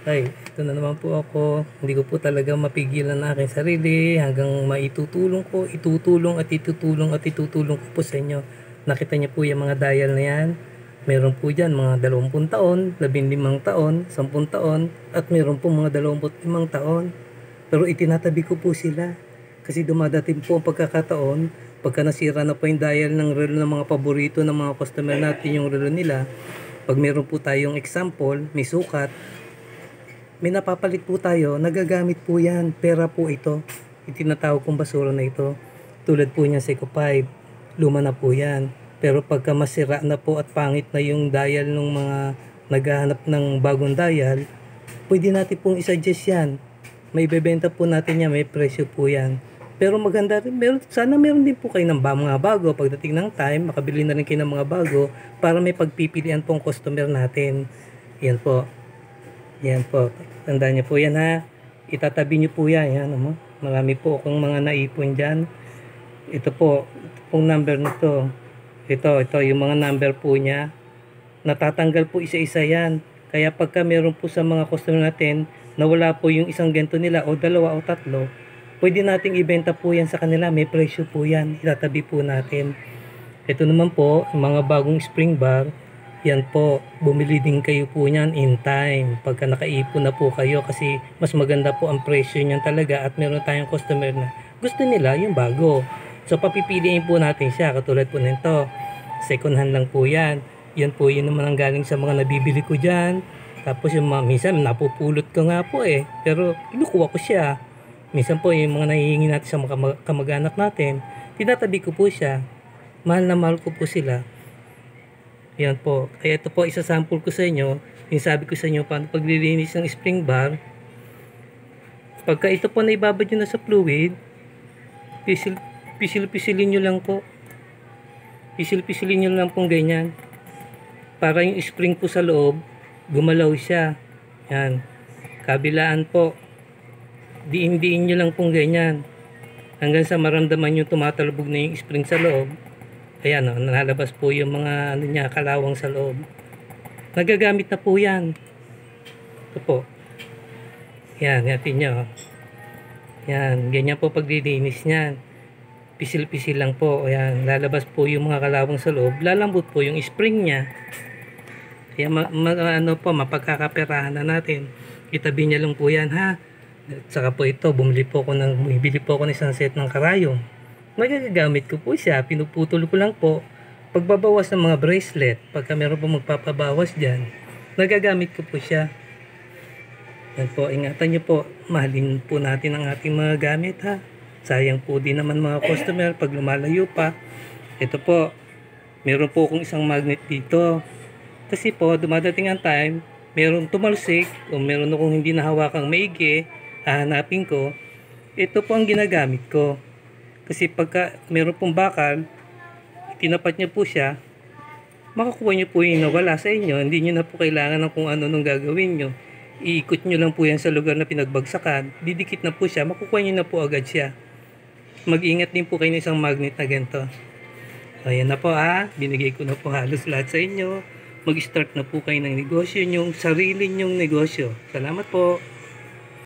Ay, ito na naman po ako. Hindi ko po talaga mapigilan ang aking sarili hanggang maitutulong ko, itutulong at itutulong at itutulong ko po sa inyo. Nakita niyo po yung mga dial na yan. Meron po dyan mga 20 taon, 15 taon, 10 taon, at meron po mga 25 taon. Pero itinatabi ko po sila. Kasi dumadating po ang pagkakataon, pagka nasira na po yung dial ng relo ng mga paborito ng mga customer natin yung relo nila, pag meron po tayong example, may sukat, may napapalit po tayo, nagagamit po yan. Pera po ito. Yung tinatawag kong basura na ito. Tulad po niya Seiko 5. Luma na po yan. Pero pagka masira na po at pangit na yung dial ng mga naghahanap ng bagong dial, pwede natin pong isuggest yan. May bebenta po natin yan, may presyo po yan. Pero maganda rin, sana meron din po kayo ng mga bago. Pagdating ng time, makabili na rin kayo ng mga bago para may pagpipilian pong customer natin. Yan po. Yan po. Tandaan niyo po yan ha. Itatabi niyo po yan. Yan, marami po akong mga naipon dyan. Ito po. Ito pong number nito. Ito yung mga number po niya. Natatanggal po isa-isa yan. Kaya pagka meron po sa mga customer natin na wala po yung isang ganito nila o dalawa o tatlo, pwede nating ibenta po yan sa kanila. May presyo po yan. Itatabi po natin. Ito naman po, mga bagong spring bar. Yan po, bumili din kayo po niyan in time. Pagka nakaipon na po kayo kasi mas maganda po ang presyo niyan talaga at meron tayong customer na gusto nila yung bago. So papipiliin po natin siya katulad po nito. Second hand lang po yan. Yan po yun naman ang galing sa mga nabibili ko dyan. Tapos yung mga, minsan napupulot ko nga po pero kinukuha ko siya. Minsan po yung mga nahihingi natin sa mga kamag-anak natin, tinatabi ko po siya. Mahal na mahal ko po sila. Yan po. Kaya ito po isa-sample ko sa inyo. Yung sabi ko sa inyo paano paglilinis ng spring bar. Pagka ito po na ibabad nyo na sa fluid, pisil-pisilin nyo lang po. Pisil-pisilin nyo lang pong ganyan. Para yung spring po sa loob, gumalaw siya. Yan. Kabilaan po. Diin-diin nyo lang pong ganyan. Hanggang sa maramdaman nyo tumatalbog na yung spring sa loob. Ayan o, nalabas po yung mga kalawang sa loob. Nagagamit na po yan. Ito po. Yan, natin nyo. Yan, ganyan po paglilinis niyan. Pisil-pisil lang po. Ayan, lalabas po yung mga kalawang sa loob. Lalambot po yung spring niya. Kaya mapagkakaperahan na natin. Itabi niya lang po yan ha. At saka po ito, bumili po ako ng isang set ng karayom. Magagamit ko po siya, pinuputol ko lang po. Pagbabawas ng mga bracelet, pagka meron po magpapabawas dyan, nagagamit ko po siya. Yan po, ingatan nyo po, mahalin po natin ang ating mga gamit ha. Sayang po din naman mga customer pag lumalayo pa. Ito po, meron po akong isang magnet dito. Kasi po, dumadating ang time, meron tumalsik o meron akong hindi nahawakang maigi, hahanapin ko, ito po ang ginagamit ko. Kasi pagka meron pong bakal, tinapat niyo po siya, makakuha niyo po yung nawala sa inyo. Hindi niyo na po kailangan ng kung ano nung gagawin niyo. Iikot niyo lang po yan sa lugar na pinagbagsakan. Didikit na po siya, makukuha niyo na po agad siya. Mag-ingat din po kayo ng isang magnet na ganito. Ayan na po ha, binigay ko na po halos lahat sa inyo. Mag-start na po kayo ng negosyo, yung sarili nyong negosyo. Salamat po.